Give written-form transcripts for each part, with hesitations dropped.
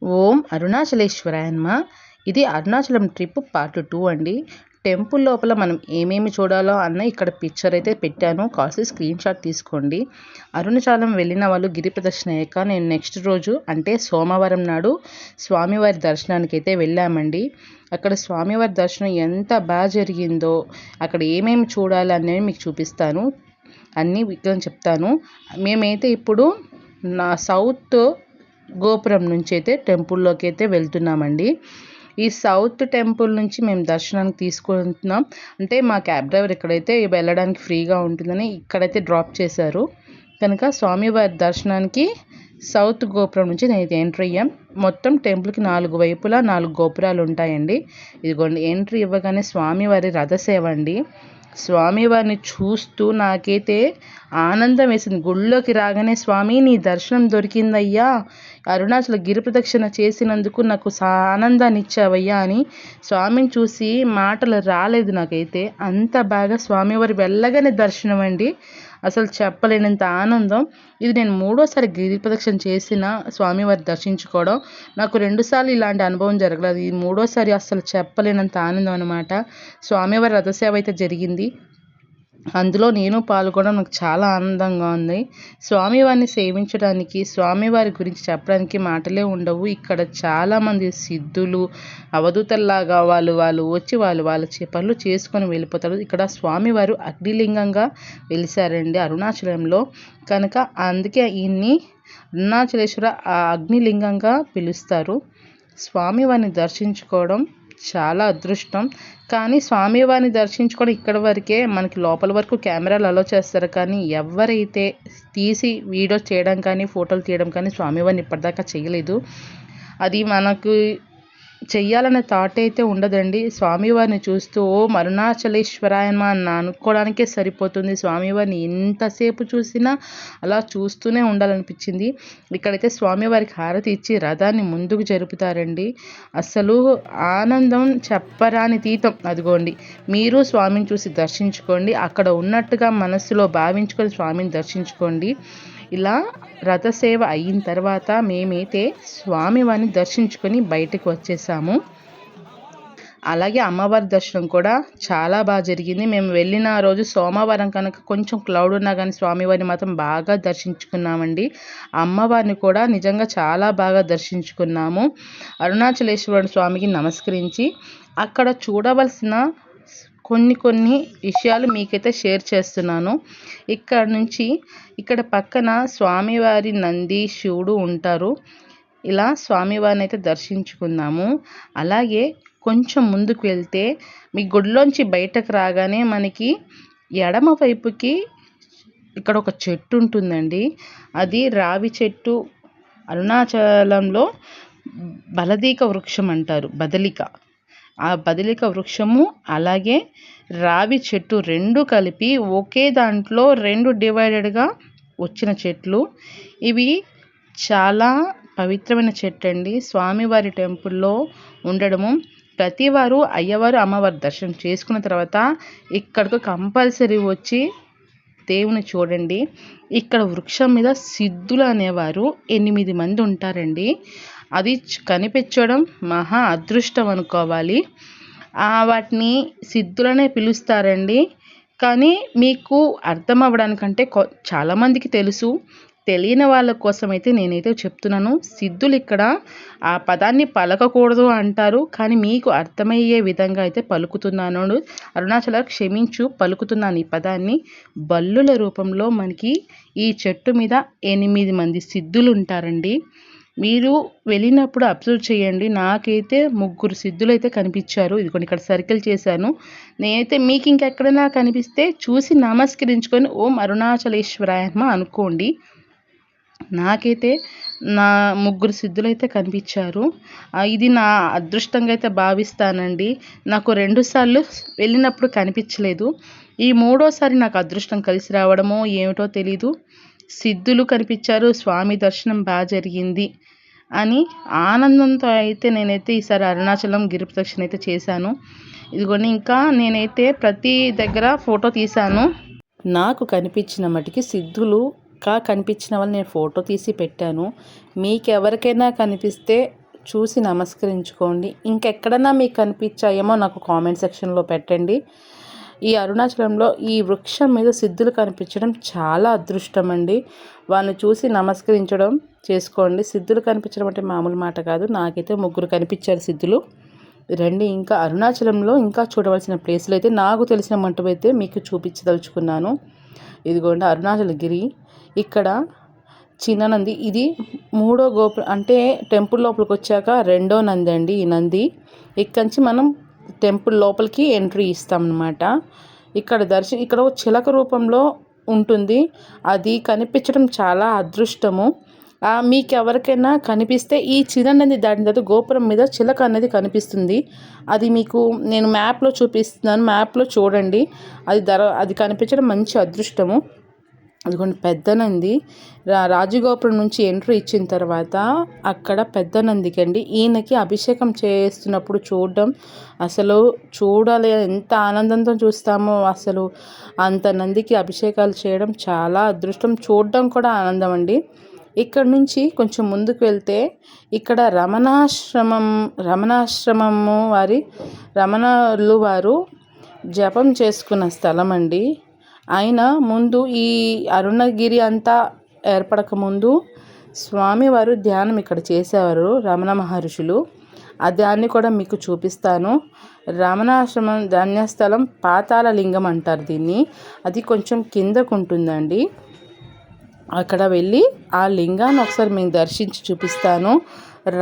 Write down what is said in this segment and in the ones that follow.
ఓం అరుణాచలేశ్వరాయ నమః. ఇది Arunachalam trip part 2 అండి. టెంపుల్ లోపల మనం ఏమేమి చూడాలో అన్న ఇక్కడ పిక్చర్ అయితే పెట్టాను. కావాల్సి స్క్రీన్ షాట్ తీసుకోండి. అరుణాచలం వెళ్ళిన వాళ్ళు గిరి ప్రదక్షిణ అయ్యాక నేను నెక్స్ట్ రోజు అంటే సోమవారం నాడు స్వామివారి దర్శనానికి అయితే వెళ్ళామండి. అక్కడ స్వామివారి దర్శనం ఎంత బాగా జరిగిందో, అక్కడ ఏమేమి చూడాలి అనేది మీకు చూపిస్తాను. అన్నీ విగ్రహం చెప్తాను. మేమైతే ఇప్పుడు నా సౌత్ గోపురం నుంచి అయితే టెంపుల్లోకి అయితే వెళ్తున్నామండి. ఈ సౌత్ టెంపుల్ నుంచి మేము దర్శనానికి తీసుకుంటున్నాం. అంటే మా క్యాబ్ డ్రైవర్ ఇక్కడైతే వెళ్ళడానికి ఫ్రీగా ఉంటుందని ఇక్కడైతే డ్రాప్ చేశారు కనుక స్వామివారి దర్శనానికి సౌత్ గోపురం నుంచి నేను ఎంట్రీ అయ్యాం. మొత్తం టెంపుల్కి 4 వైపులా 4 గోపురాలు ఉంటాయండి. ఇదిగోండి ఎంట్రీ ఇవ్వగానే స్వామివారి రథసేవ అండి. స్వామివారిని చూస్తూ నాకైతే ఆనందం వేసింది. గుళ్ళోకి రాగానే స్వామి నీ దర్శనం దొరికిందయ్యా, అరుణాచల గిరి ప్రదక్షిణ చేసినందుకు నాకు ఆనందాన్ని ఇచ్చావయ్యా అని స్వామిని చూసి మాటలు రాలేదు నాకైతే. అంత బాగా స్వామివారి వెళ్ళగానే దర్శనం అండి. అసలు చెప్పలేనంత ఆనందం. ఇది నేను 3వసారి గిరి ప్రదక్షిణ చేసిన స్వామివారి దర్శించుకోవడం. నాకు 2 సార్లు ఇలాంటి అనుభవం జరగలేదు. ఇది 3వసారి. అసలు చెప్పలేనంత ఆనందం అనమాట. స్వామివారి రథసేవ అయితే జరిగింది. అందులో నేను పాల్గొనడం నాకు చాలా ఆనందంగా ఉంది. స్వామివారిని సేవించడానికి, స్వామివారి గురించి చెప్పడానికి మాటలే ఉండవు. ఇక్కడ చాలామంది సిద్ధులు, అవధూతల్లాగా వాళ్ళు వచ్చి వాళ్ళ పనులు చేసుకొని వెళ్ళిపోతారు. ఇక్కడ స్వామివారు అగ్నిలింగంగా వెలిసారండి అరుణాచలంలో. కనుక అందుకే ఈయన్ని అరుణాచలేశ్వర అగ్నిలింగంగా పిలుస్తారు. స్వామివారిని దర్శించుకోవడం చాలా అదృష్టం. కానీ స్వామివారిని దర్శించుకోవడం ఇక్కడ వరకే. మనకి లోపల వరకు కెమెరాలు అలో చేస్తారు, కానీ ఎవరైతే తీసి వీడియో చేయడం కానీ ఫోటోలు తీయడం కానీ స్వామివారిని ఇప్పటిదాకా చేయలేదు. అది మనకు చెయ్యాలనే థాట్ అయితే ఉండదండి. స్వామివారిని చూస్తూ ఓం అరుణాచలేశ్వరాయ నమః అని అనుకోవడానికే సరిపోతుంది. స్వామివారిని ఎంతసేపు చూసినా అలా చూస్తూనే ఉండాలనిపించింది. ఇక్కడైతే స్వామివారికి హారతి ఇచ్చి రథాన్ని ముందుకు జరుపుతారండి. అసలు ఆనందం చెప్పరాని తీతం. అదిగోండి, మీరు స్వామిని చూసి దర్శించుకోండి. అక్కడ ఉన్నట్టుగా మనస్సులో భావించుకొని స్వామిని దర్శించుకోండి. ఇలా రథసేవ అయిన తర్వాత మేమైతే స్వామివారిని దర్శించుకొని బయటకు వచ్చేసాము. అలాగే అమ్మవారి దర్శనం కూడా చాలా బాగా జరిగింది. మేము వెళ్ళిన రోజు సోమవారం కనుక కొంచెం క్లౌడ్ ఉన్నా కానీ స్వామివారిని మాత్రం బాగా దర్శించుకున్నామండి. అమ్మవారిని కూడా నిజంగా చాలా బాగా దర్శించుకున్నాము. అరుణాచలేశ్వరుడు స్వామికి నమస్కరించి అక్కడ చూడవలసిన కొన్ని విషయాలు మీకైతే షేర్ చేస్తున్నాను. ఇక్కడ పక్కన స్వామివారి నంది, శివుడు ఉంటారు. ఇలా స్వామివారిని అయితే దర్శించుకున్నాము. అలాగే కొంచెం ముందుకు వెళ్తే మీ గుడిలోంచి బయటకు రాగానే మనకి ఎడమ వైపుకి ఇక్కడ ఒక చెట్టు ఉంటుందండి. అది రావి చెట్టు. అరుణాచలంలో బలదీక వృక్షం అంటారు. ఆ బదలిక వృక్షము అలాగే రావి చెట్టు 2 కలిపి ఒకే దాంట్లో 2 డివైడెడ్గా వచ్చిన చెట్లు. ఇవి చాలా పవిత్రమైన చెట్టు అండి. స్వామివారి టెంపుల్లో ఉండడము ప్రతివారు అయ్యవారు అమ్మవారి దర్శనం చేసుకున్న తర్వాత ఇక్కడికి కంపల్సరీ వచ్చి దేవుని చూడండి. ఇక్కడ వృక్షం మీద సిద్ధులు అనేవారు 8 మంది ఉంటారండి. అది కనిపించడం మహా అదృష్టం అనుకోవాలి. వాటిని సిద్ధులనే పిలుస్తారండి. కానీ మీకు అర్థం అవ్వడానికంటే చాలామందికి తెలుసు, తెలియని వాళ్ళ కోసం అయితే నేనైతే చెప్తున్నాను. సిద్ధులు ఇక్కడ ఆ పదాన్ని పలకకూడదు అంటారు, కానీ మీకు అర్థమయ్యే విధంగా అయితే పలుకుతున్నాను. అరుణాచల క్షమించు, పలుకుతున్నాను ఈ పదాన్ని. బల్లుల రూపంలో మనకి ఈ చెట్టు మీద 8 మంది సిద్ధులు ఉంటారండి. మీరు వెళ్ళినప్పుడు అబ్జర్వ్ చేయండి. నాకైతే 3 సిద్ధులు అయితే కనిపించారు. ఇదిగోండి ఇక్కడ సర్కిల్ చేశాను. నేనైతే మీకు ఇంకెక్కడైనా కనిపిస్తే చూసి నమస్కరించుకొని ఓం అరుణాచలేశ్వరాయ నమః అనుకోండి. నాకైతే నా 3 సిద్ధులు అయితే కనిపించారు. ఇది నా అదృష్టంగా అయితే భావిస్తానండి. నాకు 2 సార్లు వెళ్ళినప్పుడు కనిపించలేదు. ఈ 3వసారి నాకు అదృష్టం కలిసి రావడమో ఏమిటో తెలీదు. సిద్ధులు కనిపించారు, స్వామి దర్శనం బాగా జరిగింది అని ఆనందంతో అయితే నేనైతే ఈసారి అరుణాచలం గిరి ప్రదక్షిణ అయితే చేశాను. ఇదిగోండి ఇంకా నేనైతే ప్రతి దగ్గర ఫోటో తీశాను. నాకు కనిపించిన మటుకి సిద్ధులుగా కనిపించిన వాళ్ళు నేను ఫోటో తీసి పెట్టాను. మీకు ఎవరికైనా కనిపిస్తే చూసి నమస్కరించుకోండి. ఇంకెక్కడన్నా మీకు కనిపించాయేమో నాకు కామెంట్ సెక్షన్లో పెట్టండి. ఈ అరుణాచలంలో ఈ వృక్షం మీద సిద్ధులు కనిపించడం చాలా అదృష్టం అండి. వాళ్ళని చూసి నమస్కరించడం చేసుకోండి. సిద్ధులు కనిపించడం అంటే మామూలు మాట కాదు. నాకైతే 3 కనిపించారు సిద్ధులు. రండి, ఇంకా అరుణాచలంలో ఇంకా చూడవలసిన ప్లేసులు అయితే నాకు తెలిసిన మట్టువైతే మీకు చూపించదలుచుకున్నాను. ఇదిగోండి అరుణాచలగిరి. ఇక్కడ చిన్న నంది, ఇది 3వ గోపురం అంటే టెంపుల్ లోపలికి వచ్చాక 2వ నంది అండి. ఈ నంది ఇక్కడి నుంచి మనం టెంపుల్ లోపలికి ఎంట్రీ ఇస్తామన్నమాట. ఇక్కడ చిలక రూపంలో ఉంటుంది. అది కనిపించడం చాలా అదృష్టము. మీకు ఎవరికైనా కనిపిస్తే ఈ చిన్న నంది దాటిన తర్వాత గోపురం మీద చిలక అనేది కనిపిస్తుంది. అది మీకు నేను మ్యాప్లో చూపిస్తున్నాను, మ్యాప్లో చూడండి. అది కనిపించడం మంచి అదృష్టము. అదిగోండి పెద్ద నంది. రాజగోపురం నుంచి ఎంట్రీ ఇచ్చిన తర్వాత అక్కడ పెద్ద నందికండి ఈయనకి అభిషేకం చేస్తున్నప్పుడు చూడడం అసలు చూడాలి, ఎంత ఆనందంతో చూస్తామో అసలు. అంత నందికి అభిషేకాలు చేయడం చాలా అదృష్టం, చూడడం కూడా ఆనందం అండి. ఇక్కడ నుంచి కొంచెం ముందుకు వెళ్తే ఇక్కడ రమణాశ్రమము రమణులు వారు జపం చేసుకున్న స్థలం అండి. ఆయన ముందు ఈ అరుణగిరి అంతా ఏర్పడక ముందు స్వామివారు ధ్యానం ఇక్కడ చేసేవారు రమణ మహర్షులు. దాన్ని కూడా మీకు చూపిస్తాను. రమణాశ్రమం ధన్యస్థలం పాతాళ లింగం అంటారు దీన్ని. అది కొంచెం కిందకు ఉంటుందండి. అక్కడ వెళ్ళి ఆ లింగాన్ని ఒకసారి మీకు దర్శించి చూపిస్తాను.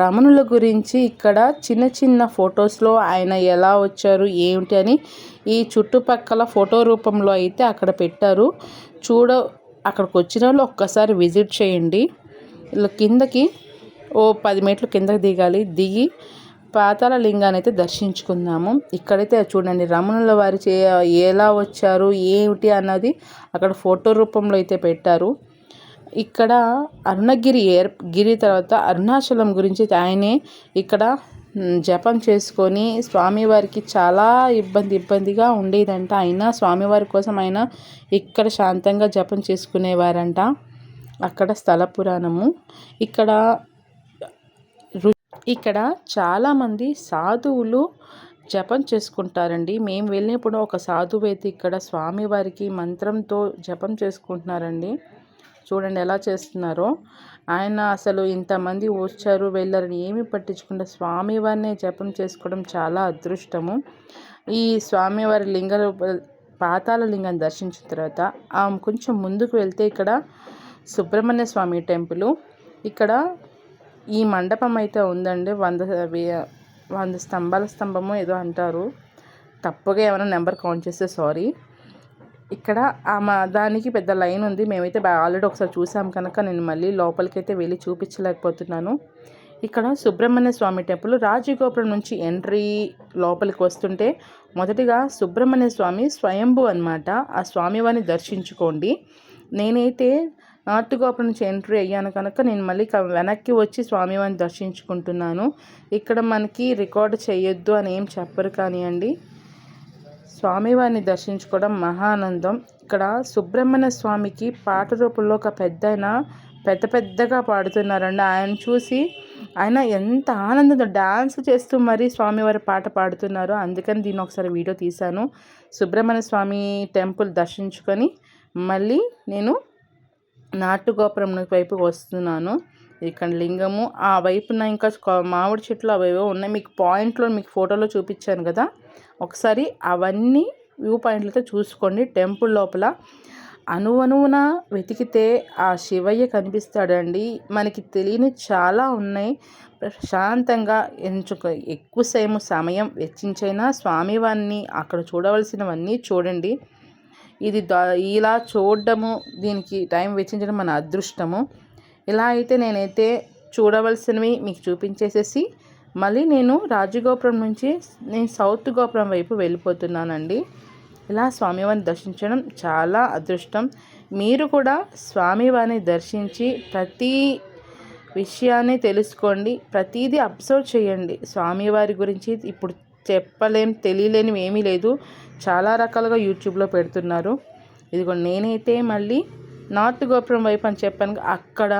రమణుల గురించి ఇక్కడ చిన్న చిన్న ఫొటోస్లో ఆయన ఎలా వచ్చారు ఏమిటి అని ఈ చుట్టుపక్కల ఫోటో రూపంలో అయితే అక్కడ పెట్టారు. అక్కడికి వచ్చిన వాళ్ళు ఒక్కసారి విజిట్ చేయండి. ఇలా కిందకి 10 మెట్లు కిందకి దిగి పాతాళ లింగాన్ని అయితే దర్శించుకుందాము. ఇక్కడైతే చూడండి రమణుల వారి ఎలా వచ్చారు ఏమిటి అన్నది అక్కడ ఫోటో రూపంలో అయితే పెట్టారు. ఇక్కడ గిరి తర్వాత అరుణాచలం గురించి ఆయనే ఇక్కడ జపం చేసుకొని స్వామివారికి చాలా ఇబ్బందిగా ఉండేదంట. అయినా స్వామివారి కోసం ఆయన ఇక్కడ శాంతంగా జపం చేసుకునేవారంట. అక్కడ స్థల పురాణము. ఇక్కడ చాలామంది సాధువులు జపం చేసుకుంటారండి. మేము వెళ్ళినప్పుడు ఒక సాధువు అయితే ఇక్కడ స్వామివారికి మంత్రంతో జపం చేసుకుంటున్నారండి. చూడండి ఎలా చేస్తున్నారో. ఆయన అసలు ఇంతమంది వచ్చారు వెళ్ళారని ఏమీ పట్టించకుండా స్వామివారిని జపం చేసుకోవడం చాలా అదృష్టము. ఈ స్వామివారి పాతాళ లింగాన్ని దర్శించిన తర్వాత కొంచెం ముందుకు వెళ్తే ఇక్కడ సుబ్రహ్మణ్య స్వామి టెంపుల్. ఇక్కడ ఈ మండపం అయితే ఉందండి. 100 స్తంభము ఏదో అంటారు. తప్పుగా ఏమైనా నెంబర్ కౌంట్ చేస్తే సారీ. ఇక్కడ దానికి పెద్ద లైన్ ఉంది. మేమైతే ఆల్రెడీ ఒకసారి చూసాం కనుక నేను మళ్ళీ లోపలికైతే వెళ్ళి చూపించలేకపోతున్నాను. ఇక్కడ సుబ్రహ్మణ్య స్వామి టెంపుల్. రాజగోపురం నుంచి ఎంట్రీ లోపలికి వస్తుంటే మొదటిగా సుబ్రహ్మణ్య స్వామి స్వయంభూ అనమాట. ఆ స్వామివారిని దర్శించుకోండి. నేనైతే నార్త్ గోపురం నుంచి ఎంట్రీ అయ్యాను కనుక నేను మళ్ళీ వెనక్కి వచ్చి స్వామివారిని దర్శించుకుంటున్నాను. ఇక్కడ మనకి రికార్డు చేయొద్దు అని ఏం చెప్పరు కానివ్వండి. స్వామివారిని దర్శించుకోవడం మహానందం. ఇక్కడ సుబ్రహ్మణ్య స్వామికి పాట రూపంలో ఒక పెద్దగా పాడుతున్నారండి. ఆయన చూసి ఆయన ఎంత ఆనందంతో డాన్స్ చేస్తూ మరీ స్వామివారి పాట పాడుతున్నారు. అందుకని దీన్ని ఒకసారి వీడియో తీశాను. సుబ్రహ్మణ్య స్వామి టెంపుల్ దర్శించుకొని మళ్ళీ నేను నాటు గోపురం వైపుకి వస్తున్నాను. ఇక్కడ లింగము ఆ వైపున ఇంకా మామిడి చెట్లు అవేవో ఉన్నాయి. మీకు పాయింట్లో మీకు ఫోటోలో చూపించాను కదా, ఒకసారి అవన్నీ వ్యూ పాయింట్లతో చూసుకోండి. టెంపుల్ లోపల అణువణువున వెతికితే ఆ శివయ్య కనిపిస్తాడండి. మనకి తెలియని చాలా ఉన్నాయి. ప్రశాంతంగా ఎక్కువ సమయం వెచ్చించైనా స్వామివారిని అక్కడ చూడవలసినవన్నీ చూడండి. ఇది ఇలా చూడడము, దీనికి టైం వెచ్చించడం మన అదృష్టము. ఇలా అయితే నేనైతే చూడవలసినవి మీకు చూపించేసేసి మళ్ళీ నేను రాజగోపురం నుంచి సౌత్ గోపురం వైపు వెళ్ళిపోతున్నానండి. ఇలా స్వామివారిని దర్శించడం చాలా అదృష్టం. మీరు కూడా స్వామివారిని దర్శించి ప్రతి విషయాన్ని తెలుసుకోండి. ప్రతిదీ అబ్జర్వ్ చేయండి. స్వామివారి గురించి ఇప్పుడు తెలియలేనివి ఏమీ లేదు. చాలా రకాలుగా యూట్యూబ్లో పెడుతున్నారు. ఇదిగో నేనైతే మళ్ళీ నార్త్ గోపురం వైపు అని చెప్పాను. అక్కడ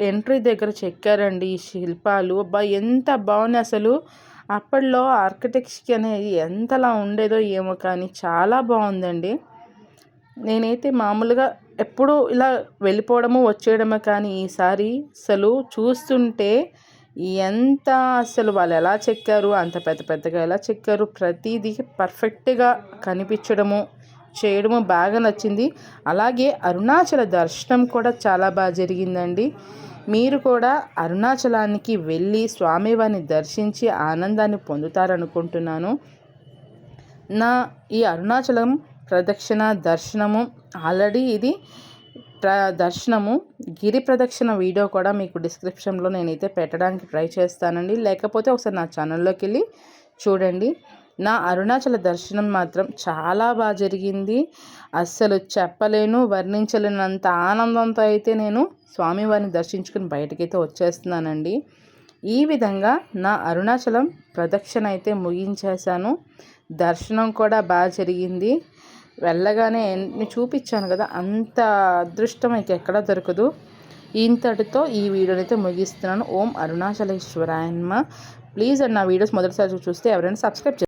ఎంట్రీ దగ్గర చెక్కారండి ఈ శిల్పాలు. అబ్బా! ఎంత బాగున్నాయి అసలు. అప్పట్లో ఆర్కిటెక్ట్స్‌కి అనేది ఎంతలా ఉండేదో ఏమో కానీ చాలా బాగుందండి. నేనైతే మామూలుగా ఎప్పుడూ ఇలా వెళ్ళిపోవడము, వచ్చేయడమే కానీ ఈసారి అసలు చూస్తుంటే ఎంత అసలు వాళ్ళు ఎలా చెక్కారు, అంత పెద్ద పెద్దగా ఎలా చెక్కారు, ప్రతీదీ పర్ఫెక్ట్‌గా కనిపించడము, చేయడము బాగా నచ్చింది. అలాగే అరుణాచల దర్శనం కూడా చాలా బాగా జరిగిందండి. మీరు కూడా అరుణాచలానికి వెళ్ళి స్వామివారిని దర్శించి ఆనందాన్ని పొందుతారనుకుంటున్నాను. నా ఈ అరుణాచలం ప్రదక్షిణ దర్శనము ఆల్రెడీ ఇది దర్శనము గిరి ప్రదక్షిణ వీడియో కూడా మీకు డిస్క్రిప్షన్లో నేనైతే పెట్టడానికి ట్రై చేస్తానండి. లేకపోతే ఒకసారి నా ఛానల్లోకి వెళ్ళి చూడండి. నా అరుణాచల దర్శనం మాత్రం చాలా బాగా జరిగింది. అస్సలు చెప్పలేను, వర్ణించలేనంత ఆనందంతో అయితే నేను స్వామివారిని దర్శించుకుని బయటకైతే వచ్చేస్తున్నానండి. ఈ విధంగా నా అరుణాచలం ప్రదక్షిణ అయితే ముగించేశాను. దర్శనం కూడా బాగా జరిగింది. వెళ్ళగానే చూపించాను కదా, అంత అదృష్టం ఎక్కడా దొరకదు. ఇంతటితో ఈ వీడియోని అయితే ముగిస్తున్నాను. ఓం అరుణాచలేశ్వరాయ నమః. ప్లీజ్ అండి, నా వీడియోస్ మొదటిసారి చూస్తే ఎవరైనా సబ్స్క్రైబ్